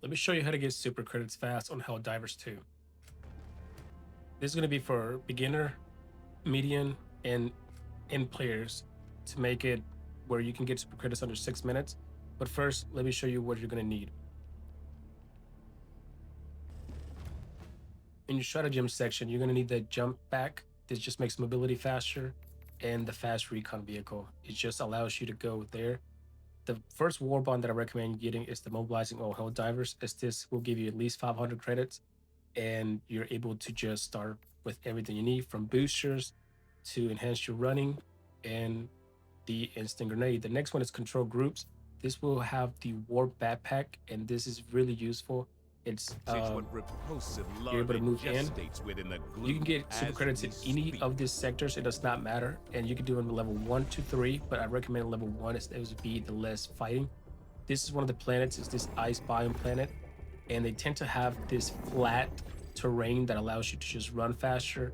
Let me show you how to get super credits fast on Helldivers 2. This is going to be for beginner, median, and end players to make it where you can get super credits under 6 minutes. But first, let me show you what you're going to need. In your stratagem section, you're going to need the jump back. This just makes mobility faster, and the fast recon vehicle. It just allows you to go there. The first war bond that I recommend getting is the mobilizing all Helldivers, as this will give you at least 500 credits, and you're able to just start with everything you need, from boosters to enhance your running and the instant grenade. The next one is control groups. This will have the war backpack, and this is really useful. It's you're able to move in. You can get super credits in any of these sectors. It does not matter, and you can do it in level 1, 2, 3. But I recommend level 1 as it would be the less fighting. This is one of the planets. It's this ice biome planet, and they tend to have this flat terrain that allows you to just run faster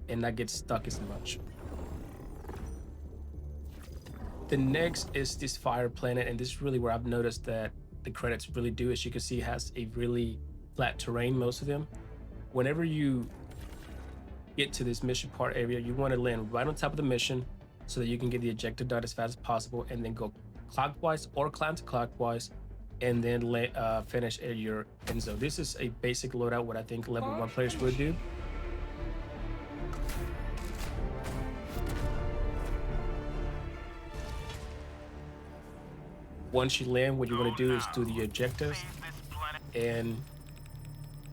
and not get stuck as much. The next is this fire planet, and this is really where I've noticed that the credits really do. As you can see, it has a really flat terrain, most of them. Whenever you get to this mission part area, you want to land right on top of the mission so that you can get the objective done as fast as possible, and then go clockwise or counterclockwise, and then finish at your end zone. This is a basic loadout, what I think level 1 players would do. Once you land, what you want to do is do the objectives and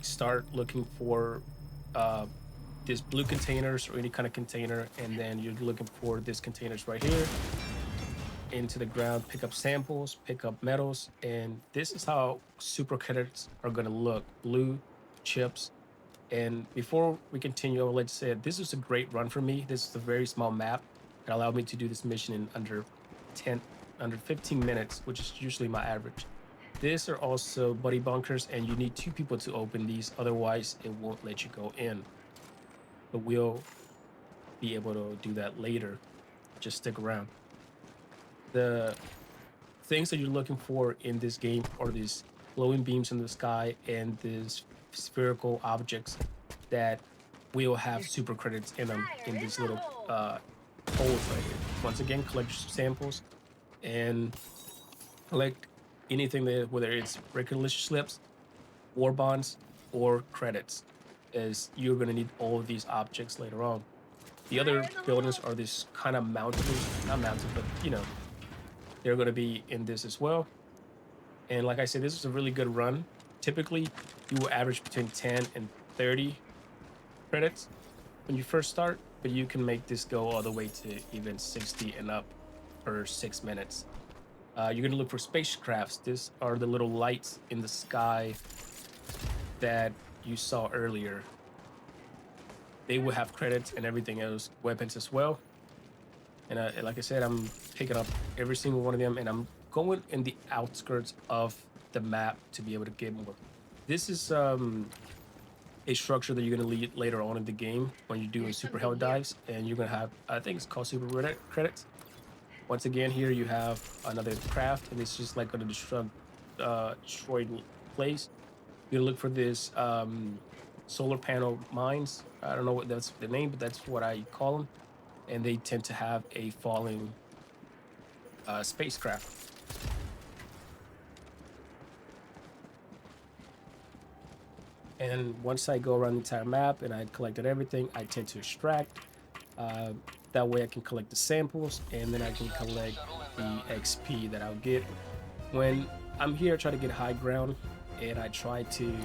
start looking for these blue containers or any kind of container, and then you're looking for these containers right here into the ground. Pick up samples, pick up metals, and this is how super credits are going to look: blue chips. And before we continue, I would like to say that this is a great run for me. This is a very small map that allowed me to do this mission in under 15 minutes, which is usually my average. These are also buddy bunkers, and you need 2 people to open these, otherwise it won't let you go in. But we'll be able to do that later. Just stick around. The things that you're looking for in this game are these glowing beams in the sky and these spherical objects that will have super credits in them in these little holes right here. Once again, collect samples and collect anything that, whether it's recognition slips, war bonds, or credits, as you're going to need all of these objects later on. The other buildings are this kind of mounted, not mounted, but they're going to be in this as well. And like I said, this is a really good run. Typically, you will average between 10 and 30 credits when you first start, but you can make this go all the way to even 60 and up per 6 minutes. You're going to look for spacecrafts. These are the little lights in the sky that you saw earlier. They will have credits and everything else, weapons as well. And like I said, I'm picking up every single one of them, and I'm going in the outskirts of the map to be able to get more. This is a structure that you're going to lead later on in the game when you're doing super hell dives, and you're going to have, I think it's called super credits. Once again, here you have another craft, and it's just like a destroyed place. You look for this solar panel mines. I don't know what that's the name, but that's what I call them. And they tend to have a falling spacecraft. And once I go around the entire map and I collected everything, I tend to extract. That way I can collect the samples, and then I can collect the XP that I'll get. When I'm here, I try to get high ground, and I try to,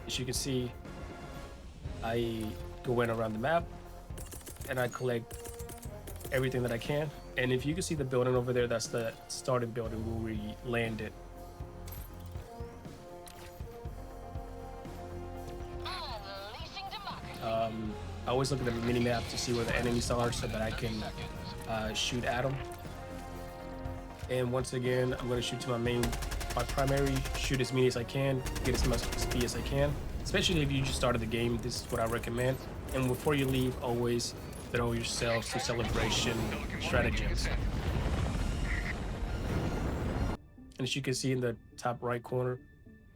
as you can see, I go in around the map, and I collect everything that I can. And if you can see the building over there, that's the starting building where we landed. I always look at the mini map to see where the enemies are so that I can shoot at them. And once again, I'm going to shoot to my primary, shoot as many as I can, get as much XP as I can. Especially if you just started the game, this is what I recommend. And before you leave, always throw yourselves to celebration stratagems. And as you can see in the top right corner,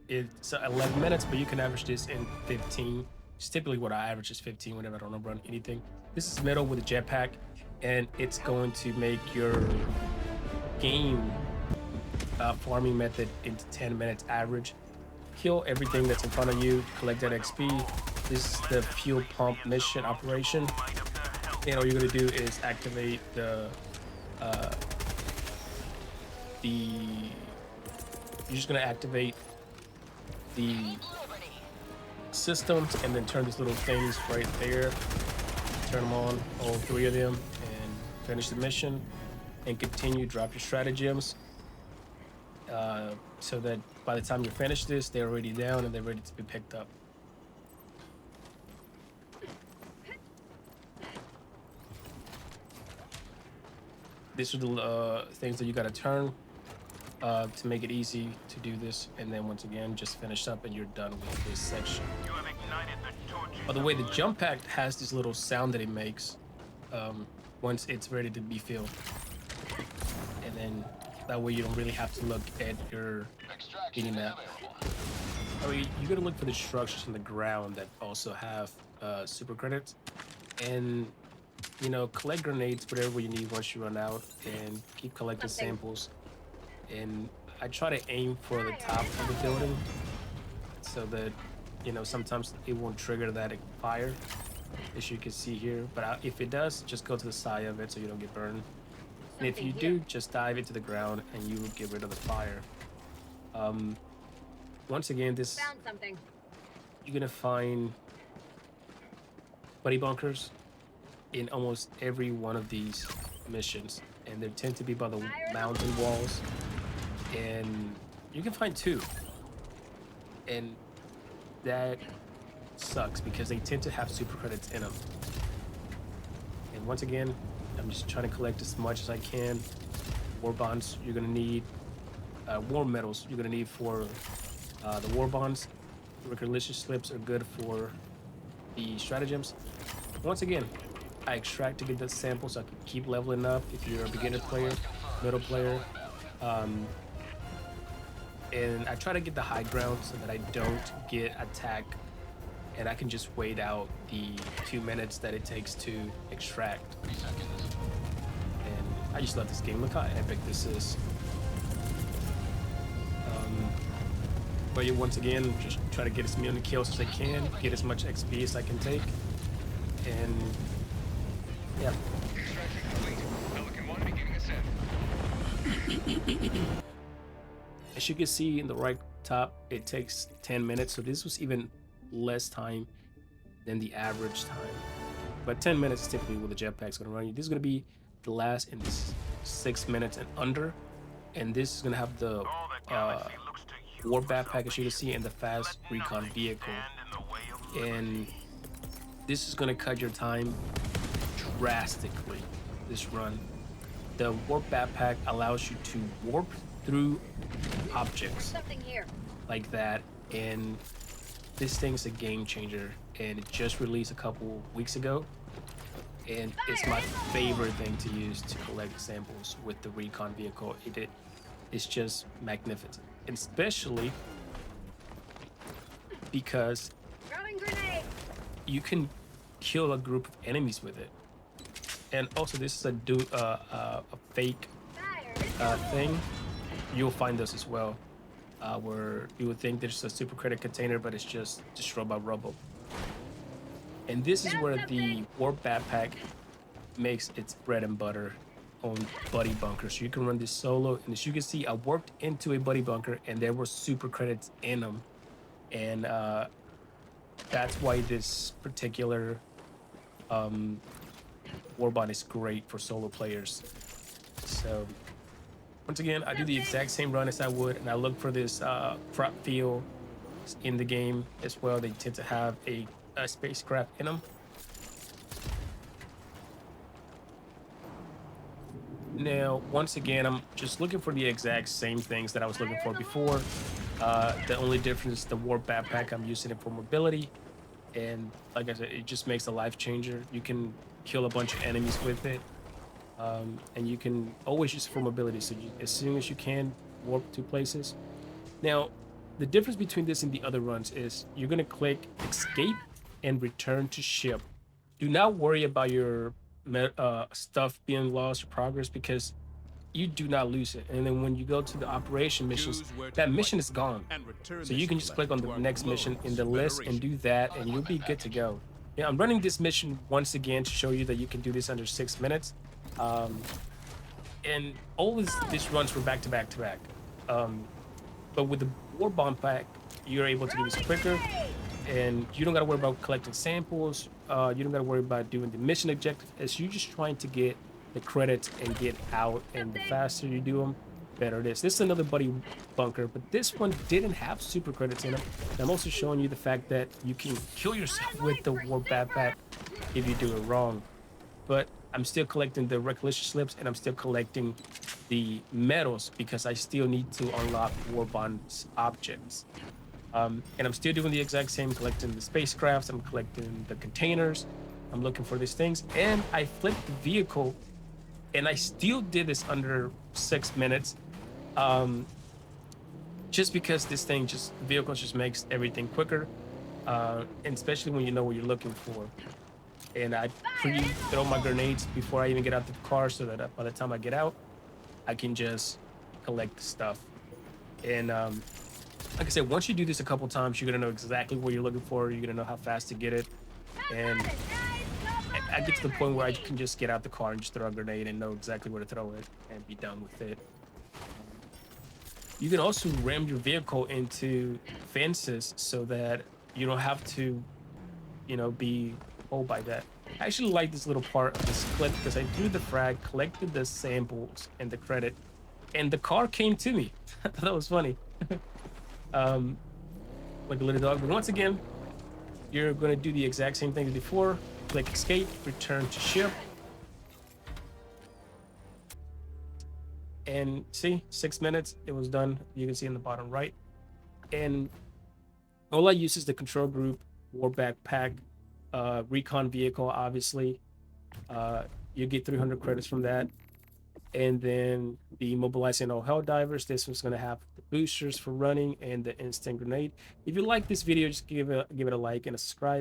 it's 11 minutes, but you can average this in 15. It's typically what I average is 15 whenever I don't run anything. This is middle with a jetpack, and it's going to make your game farming method into 10 minutes average. Kill everything that's in front of you, collect that XP. This is the fuel pump mission operation. And all you're gonna do is activate uh, you're just gonna activate the systems and then turn these little things right there. Turn them on, all 3 of them, and finish the mission. And continue, drop your stratagems. So that by the time you finish this, they're already down and they're ready to be picked up. These are the things that you got to turn to make it easy to do this. And then once again, just finish up and you're done with this section. By the way, the jump pack has this little sound that it makes once it's ready to be filled. And then that way you don't really have to look at your mini map. I mean, you gotta look for the structures in the ground that also have super credits. And, you know, collect grenades, whatever you need once you run out, and keep collecting samples. And I try to aim for the top of the building so that, you know, sometimes it won't trigger that fire, as you can see here. But if it does, just go to the side of it so you don't get burned. And if you do, just dive into the ground and you will get rid of the fire. Once again, you're gonna find buddy bunkers in almost every one of these missions, and they tend to be by the mountain walls. And you can find 2, and that sucks because they tend to have super credits in them. And once again, I'm just trying to collect as much as I can. War bonds you're gonna need, war medals you're gonna need for the war bonds. Recurlicious slips are good for the stratagems. Once again, I extract to get the samples so I can keep leveling up if you're a beginner player, middle player. And I try to get the high ground so that I don't get attacked, and I can just wait out the 2 minutes that it takes to extract. And I just love this game. Look how epic this is. But yeah, once again, just try to get as many kills as I can, get as much XP as I can take, and yeah. As you can see in the right top, it takes 10 minutes, so this was even less time than the average time. But 10 minutes typically with the jetpack's gonna run you. This is gonna be the last in this 6 minutes and under, and this is gonna have the war backpack, as you can see, and the fast recon vehicle. And this is gonna cut your time drastically. This run, the warp backpack allows you to warp through objects like that, and this thing's a game changer. And it just released a couple weeks ago, and it's my favorite thing to use to collect samples with the recon vehicle. It's just magnificent, especially because you can kill a group of enemies with it. And also, this is a fake thing. You'll find this as well, where you would think there's a super credit container, but it's just destroyed by rubble. And this is where the warp backpack makes its bread and butter on buddy bunkers. So you can run this solo, and as you can see, I warped into a buddy bunker, and there were super credits in them. And that's why this particular warbond is great for solo players. So once again, I do the exact same run as I would, and I look for this prop field in the game as well. They tend to have a spacecraft in them. Now, once again, I'm just looking for the exact same things that I was looking for before. The only difference is the warp backpack. I'm using it for mobility, and like I said, it just makes a life changer. You can kill a bunch of enemies with it, and you can always use it for mobility. So as soon as you can, warp to places. Now, the difference between this and the other runs is you're going to click escape and return to ship. Do not worry about your stuff being lost or progress, because you do not lose it. And then when you go to the operation missions, that mission is gone. So you can just click on the next mission in the list and do that, and you'll be good to go. Yeah, I'm running this mission once again to show you that you can do this under 6 minutes. Um, and all these runs were back to back to back. But with the war bomb pack, you're able to do this quicker, and you don't got to worry about collecting samples. You don't got to worry about doing the mission objective. As you're just trying to get the credits and get out, and the faster you do them, better it is. This is another buddy bunker, but this one didn't have super credits in them. And I'm also showing you the fact that you can kill yourself with the war backpack if you do it wrong. But I'm still collecting the recollection slips, and I'm still collecting the medals because I still need to unlock war bonds objects. And I'm still doing the exact same, collecting the spacecrafts, I'm collecting the containers, I'm looking for these things, and I flipped the vehicle, and I still did this under 6 minutes, just because this thing the vehicle just makes everything quicker, and especially when you know what you're looking for. And I pre-throw my grenades before I even get out the car, so that by the time I get out, I can just collect the stuff. And like I said, once you do this a couple times, you're gonna know exactly what you're looking for. You're gonna know how fast to get it. And I get to the point where I can just get out the car and just throw a grenade and know exactly where to throw it and be done with it. You can also ram your vehicle into fences so that you don't have to, be pulled by that. I actually like this little part of this clip because I threw the frag, collected the samples and the credit, and the car came to me. That was funny. Like a little dog. But once again, you're going to do the exact same thing as before. Click escape, return to ship. And see, 6 minutes, it was done. You can see in the bottom right. And all I use is the control group, war backpack, recon vehicle, obviously. You get 300 credits from that. And then the mobilizing all Helldivers. This one's going to have the boosters for running and the instant grenade. If you like this video, just give it a like and a subscribe.